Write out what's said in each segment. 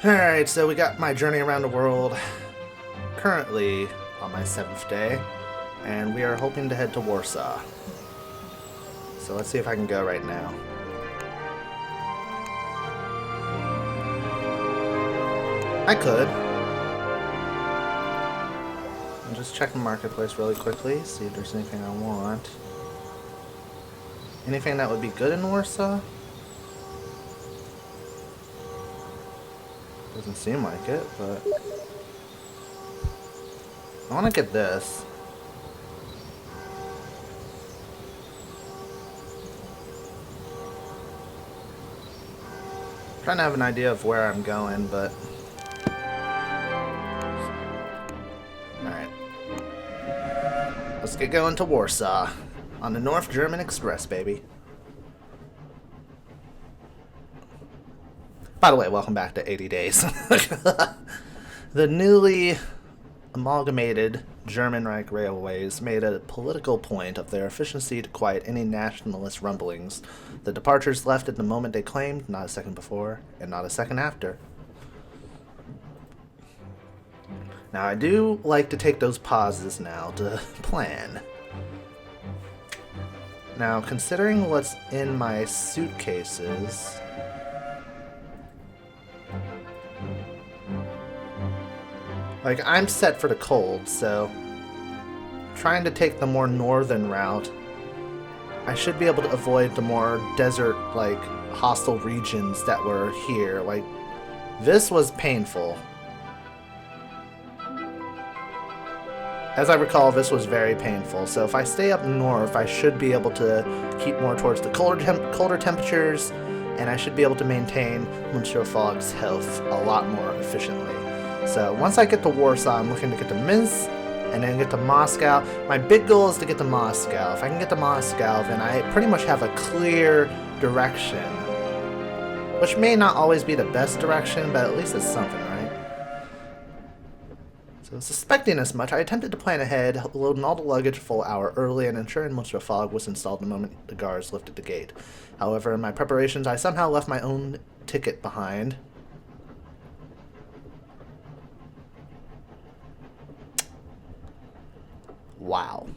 Alright, so we got my journey around the world currently on my 7th day, and we are hoping to head to Warsaw. So let's see if I can go right now. I could. I'll just check the marketplace really quickly, see if there's anything I want. Anything that would be good in Warsaw? Doesn't seem like it, but I want to get this. I'm trying to have an idea of where I'm going, but alright. Let's get going to Warsaw on the North German Express, baby. By the way, welcome back to 80 Days. The newly amalgamated German Reich Railways made a political point of their efficiency to quiet any nationalist rumblings. The departures left at the moment they claimed, not a second before, and not a second after. Now, I do like to take those pauses now to plan. Now, considering what's in my suitcases, like, I'm set for the cold, so trying to take the more northern route, I should be able to avoid the more desert, like, hostile regions that were here. Like, this was painful. As I recall, this was very painful, so if I stay up north, I should be able to keep more towards the colder temperatures, and I should be able to maintain Monsieur Fogg's health a lot more efficiently. So once I get to Warsaw, I'm looking to get to Minsk and then get to Moscow. My big goal is to get to Moscow. If I can get to Moscow, then I pretty much have a clear direction. Which may not always be the best direction, but at least it's something, right? So suspecting as much, I attempted to plan ahead, loading all the luggage a full hour early and ensuring Monsieur Fogg was installed the moment the guards lifted the gate. However, in my preparations, I somehow left my own ticket behind. Wow.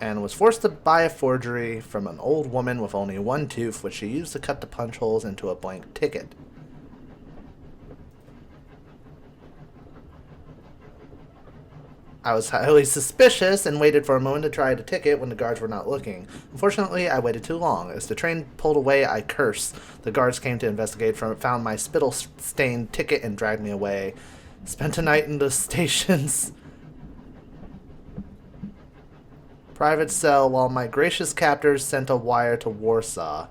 And was forced to buy a forgery from an old woman with only one tooth, which she used to cut the punch holes into a blank ticket. I was highly suspicious and waited for a moment to try the ticket when the guards were not looking. Unfortunately, I waited too long. As the train pulled away, I cursed. The guards came to investigate, found my spittle-stained ticket, and dragged me away. Spent a night in the station's private cell while my gracious captors sent a wire to Warsaw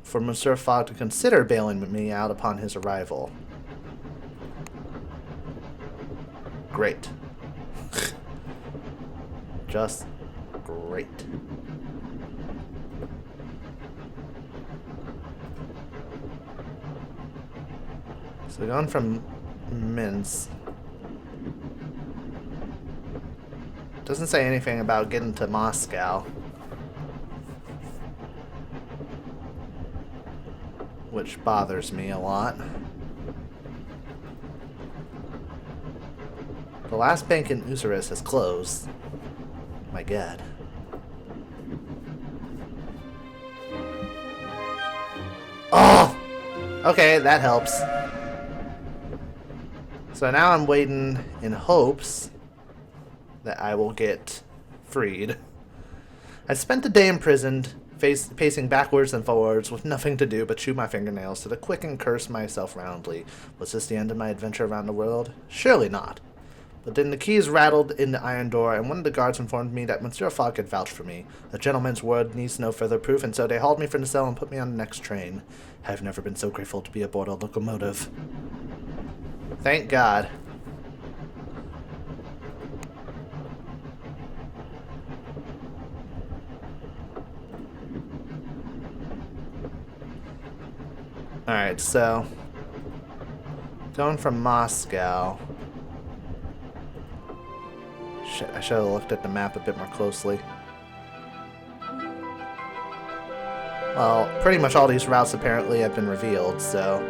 for Monsieur Fogg to consider bailing me out upon his arrival. Great. Just great. So going from Minsk. Doesn't say anything about getting to Moscow. Which bothers me a lot. The last bank in Usaris has closed. My god. Oh! Okay, that helps. So now I'm waiting in hopes that I will get freed. I spent the day imprisoned, pacing backwards and forwards with nothing to do but chew my fingernails to the quick and curse myself roundly. Was this the end of my adventure around the world? Surely not. But then the keys rattled in the iron door, and one of the guards informed me that Monsieur Fogg had vouched for me. A gentleman's word needs no further proof, and so they hauled me from the cell and put me on the next train. I have never been so grateful to be aboard a locomotive. Thank God. Alright, so going from Moscow. Shit, I should have looked at the map a bit more closely. Well, pretty much all these routes apparently have been revealed, so...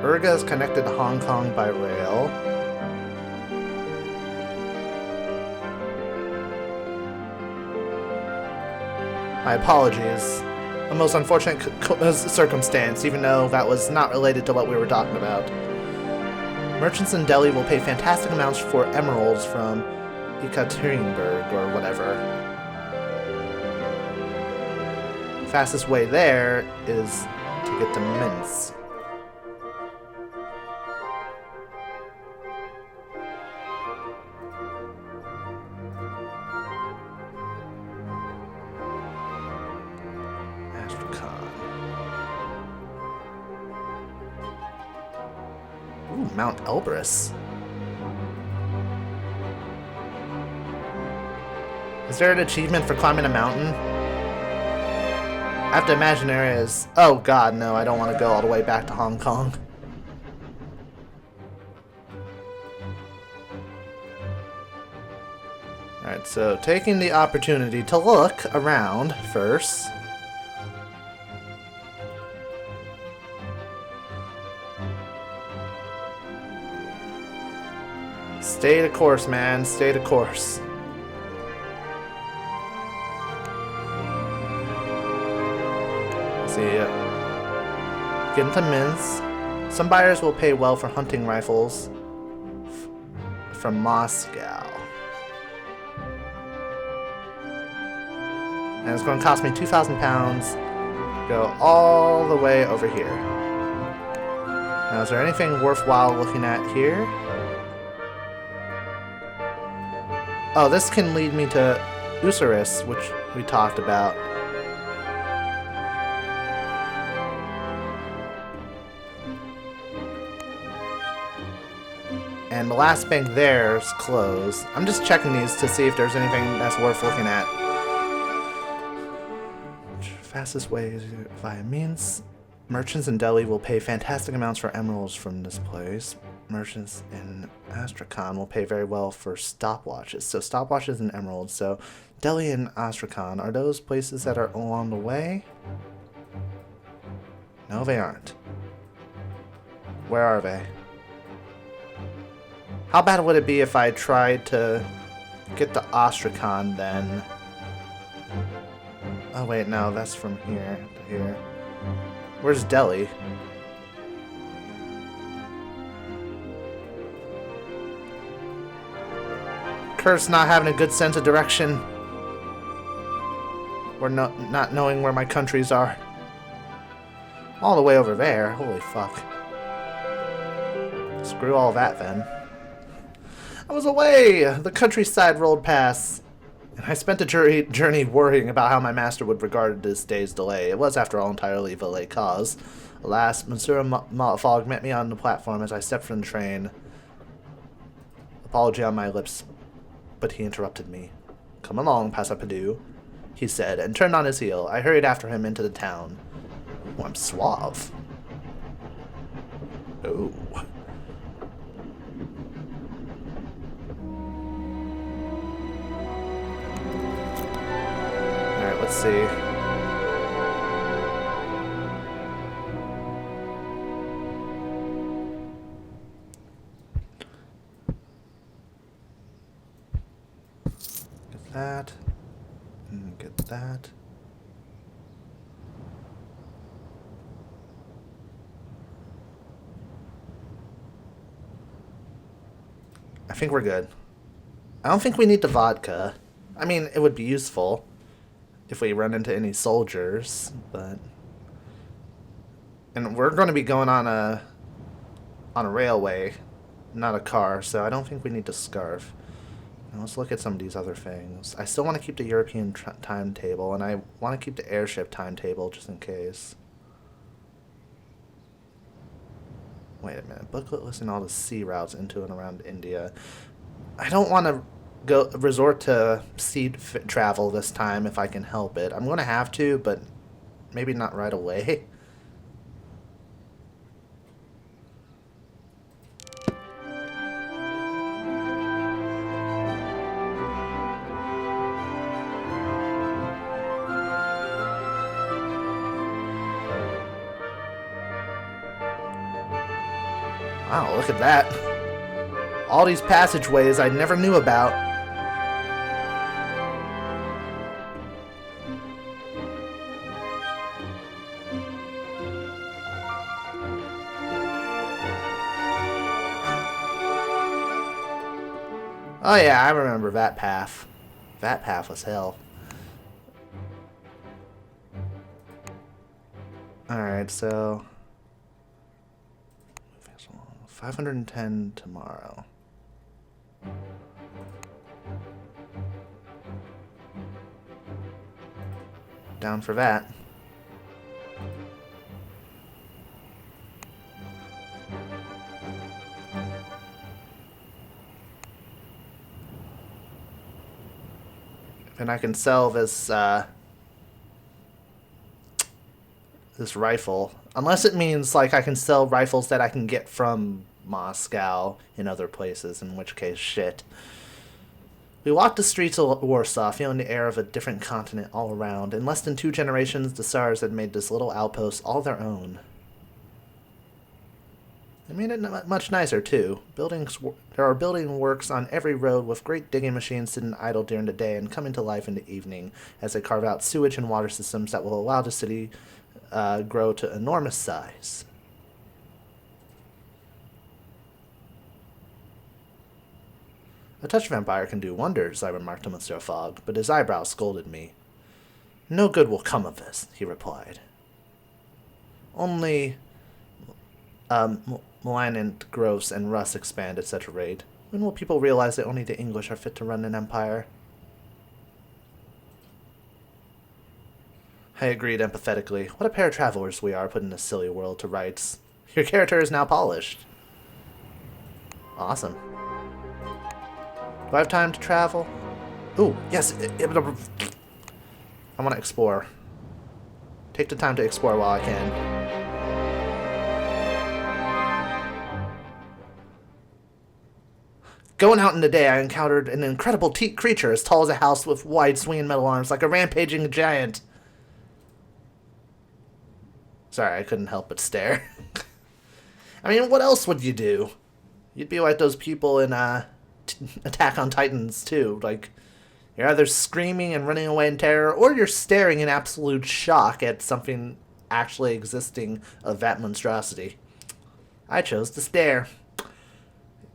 Urga is connected to Hong Kong by rail. My apologies. A most unfortunate circumstance, even though that was not related to what we were talking about. Merchants in Delhi will pay fantastic amounts for emeralds from Ekaterinburg or whatever. The fastest way there is to get to Minsk. Ooh, Mount Elbrus. Is there an achievement for climbing a mountain? I have to imagine there is. Oh god, no, I don't want to go all the way back to Hong Kong. Alright, so taking the opportunity to look around first. Stay the course, man. Stay the course. See ya. Get into Minsk. Some buyers will pay well for hunting rifles from Moscow. And it's going to cost me 2,000 pounds to go all the way over here. Now, is there anything worthwhile looking at here? Oh, this can lead me to Ryouseiken, which we talked about. And the last bank there is closed. I'm just checking these to see if there's anything that's worth looking at. Fastest way is via Minsk. Merchants in Delhi will pay fantastic amounts for emeralds from this place. Merchants in Astrakhan will pay very well for stopwatches. So stopwatches and emeralds. So Delhi and Astrakhan, are those places that are along the way? No, they aren't. Where are they? How bad would it be if I tried to get to Astrakhan then? Oh wait, no, that's from here to here. Where's Delhi? Curse not having a good sense of direction. Or not knowing where my countries are. All the way over there. Holy fuck. Screw all that then. I was away! The countryside rolled past. And I spent the journey worrying about how my master would regard this day's delay. It was, after all, entirely of a late cause. Alas, Monsieur Fog met me on the platform as I stepped from the train. Apology on my lips, but he interrupted me. Come along, Passepartout, he said, and turned on his heel. I hurried after him into the town. Oh, I'm suave. Oh. Alright, let's see. Get that. And get that. I think we're good. I don't think we need the vodka. I mean, it would be useful if we run into any soldiers, but... And we're going to be going on a railway, not a car, so I don't think we need to scarf. Now let's look at some of these other things. I still want to keep the European timetable, and I want to keep the airship timetable just in case. Wait a minute. Booklet listing all the sea routes into and around India. I don't want to resort to sea travel this time if I can help it. I'm going to have to, but maybe not right away. Wow, look at that. All these passageways I never knew about. Oh yeah, I remember that path. That path was hell. Alright, so 510 tomorrow. Down for that. And I can sell this this rifle. Unless it means like I can sell rifles that I can get from Moscow in other places, in which case shit. We walked the streets of Warsaw, feeling the air of a different continent all around. In less than 2 generations, the Tsars had made this little outpost all their own. They made it much nicer, too. There are building works on every road with great digging machines sitting idle during the day and coming to life in the evening as they carve out sewage and water systems that will allow the city grow to enormous size. A touch vampire can do wonders, I remarked to Monsieur Fogg, but his eyebrows scolded me. No good will come of this, he replied. Only malignant growths and rust expand at such a rate. When will people realize that only the English are fit to run an empire? I agreed empathetically. What a pair of travelers we are, putting this silly world to rights. Your character is now polished. Awesome. Do I have time to travel? Ooh, yes. I want to explore. Take the time to explore while I can. Going out in the day, I encountered an incredible creature as tall as a house with wide swinging metal arms like a rampaging giant. Sorry, I couldn't help but stare. I mean, what else would you do? You'd be like those people in Attack on Titans, too. Like, you're either screaming and running away in terror, or you're staring in absolute shock at something actually existing of that monstrosity. I chose to stare,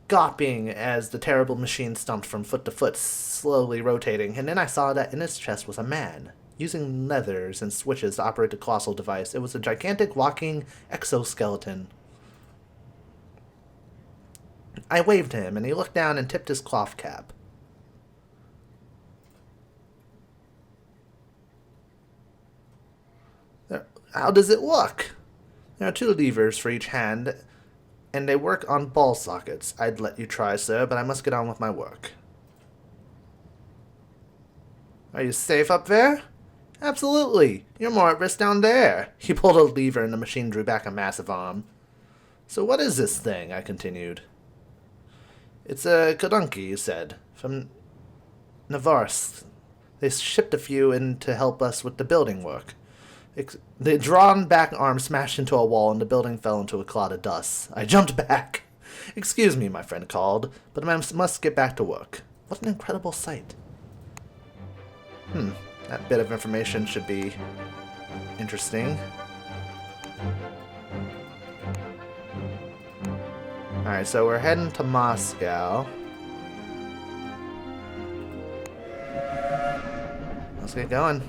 gawping as the terrible machine stumped from foot to foot, slowly rotating, and then I saw that in its chest was a man, using levers and switches to operate the colossal device. It was a gigantic walking exoskeleton. I waved to him, and he looked down and tipped his cloth cap. How does it look? There are 2 levers for each hand, and they work on ball sockets. I'd let you try, sir, but I must get on with my work. Are you safe up there? Absolutely. You're more at risk down there. He pulled a lever, and the machine drew back a massive arm. So what is this thing? I continued. It's a Kodunki, you said, from Navarsk. They shipped a few in to help us with the building work. The drawn-back arm smashed into a wall, and the building fell into a cloud of dust. I jumped back. Excuse me, my friend called, but I must get back to work. What an incredible sight. That bit of information should be interesting. Alright, so we're heading to Moscow. Let's get going.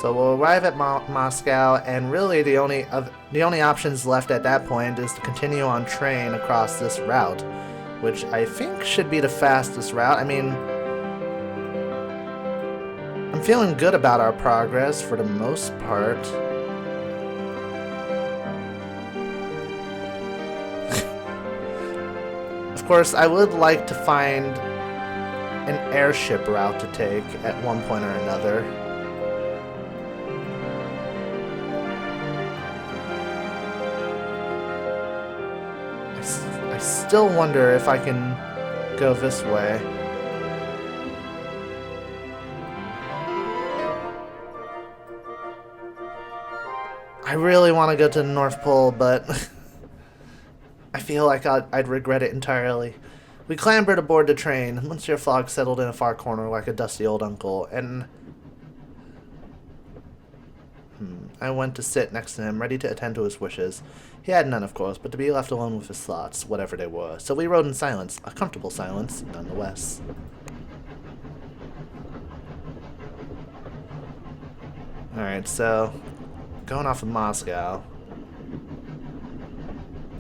So we'll arrive at Moscow, and really the only options left at that point is to continue on train across this route, which I think should be the fastest route. I mean, I'm feeling good about our progress for the most part. Of course, I would like to find an airship route to take at one point or another. I still wonder if I can go this way. I really want to go to the North Pole, but I feel like I'd regret it entirely. We clambered aboard the train. Monsieur Fogg settled in a far corner like a dusty old uncle, and I went to sit next to him, ready to attend to his wishes. He had none, of course, but to be left alone with his thoughts, whatever they were. So we rode in silence, a comfortable silence, nonetheless. Alright, so, going off of Moscow,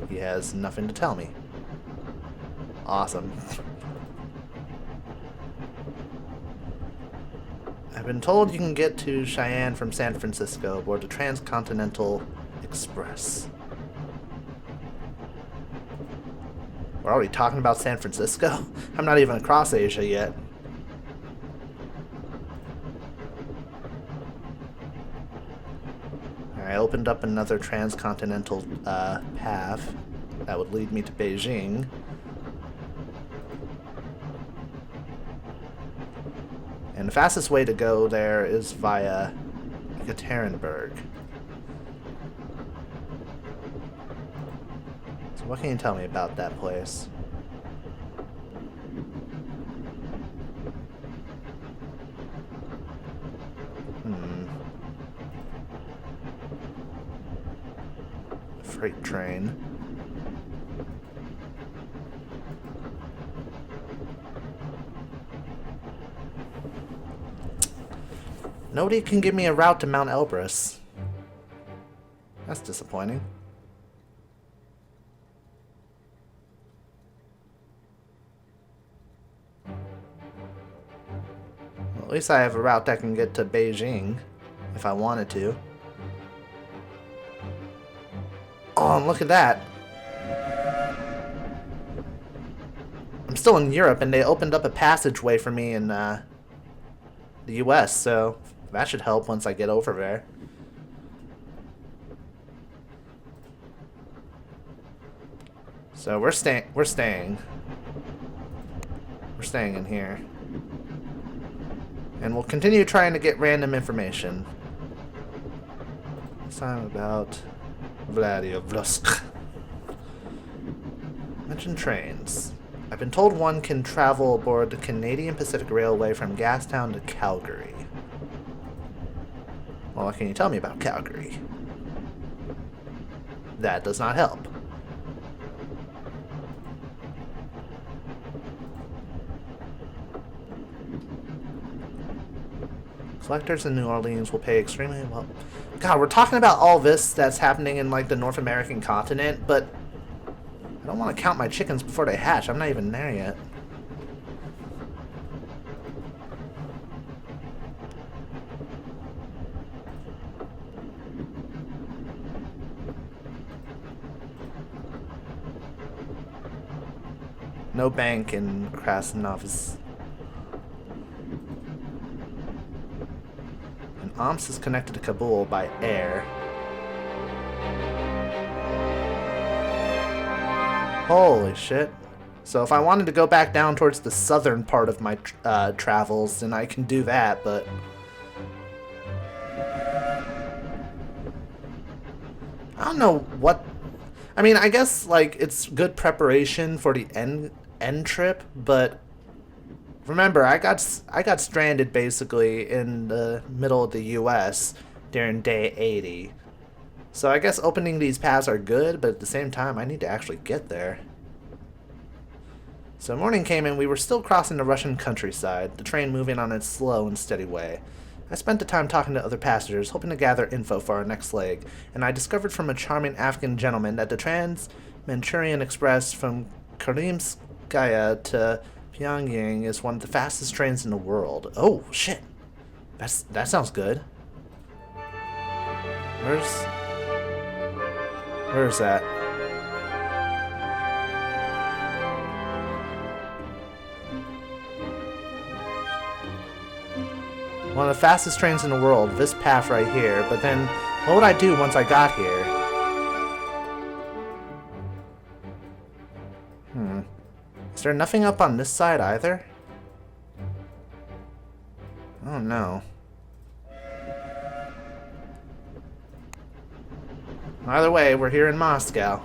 he has nothing to tell me. Awesome. I've been told you can get to Cheyenne from San Francisco aboard the Transcontinental Express. We're already talking about San Francisco? I'm not even across Asia yet. I opened up another transcontinental path that would lead me to Beijing. And the fastest way to go there is via Ekaterinburg. So what can you tell me about that place? Freight train. Nobody can give me a route to Mount Elbrus. That's disappointing. Well, at least I have a route that can get to Beijing, if I wanted to. Oh, and look at that. I'm still in Europe, and they opened up a passageway for me in the US, so that should help once I get over there. So we're staying in here. And we'll continue trying to get random information. This time about Vladivostok. Mention trains. I've been told one can travel aboard the Canadian Pacific Railway from Gastown to Calgary. Well, what can you tell me about Calgary? That does not help. Collectors in New Orleans will pay extremely well. God, we're talking about all this that's happening in like the North American continent, but I don't want to count my chickens before they hatch. I'm not even there yet. No bank in Krasnostavsk. And Omsk is connected to Kabul by air. Holy shit. So if I wanted to go back down towards the southern part of my travels, then I can do that, but I don't know what... I mean, I guess, like, it's good preparation for the end trip, but remember, I got stranded, basically, in the middle of the U.S. during day 80. So I guess opening these paths are good, but at the same time, I need to actually get there. So morning came and we were still crossing the Russian countryside, the train moving on its slow and steady way. I spent the time talking to other passengers, hoping to gather info for our next leg, and I discovered from a charming Afghan gentleman that the Trans-Manchurian Express from Karimskaya to Pyongyang is one of the fastest trains in the world. Oh, shit. That sounds good. Where is that? One of the fastest trains in the world, this path right here, but then what would I do once I got here? Is there nothing up on this side either? Oh no. Either way, we're here in Moscow.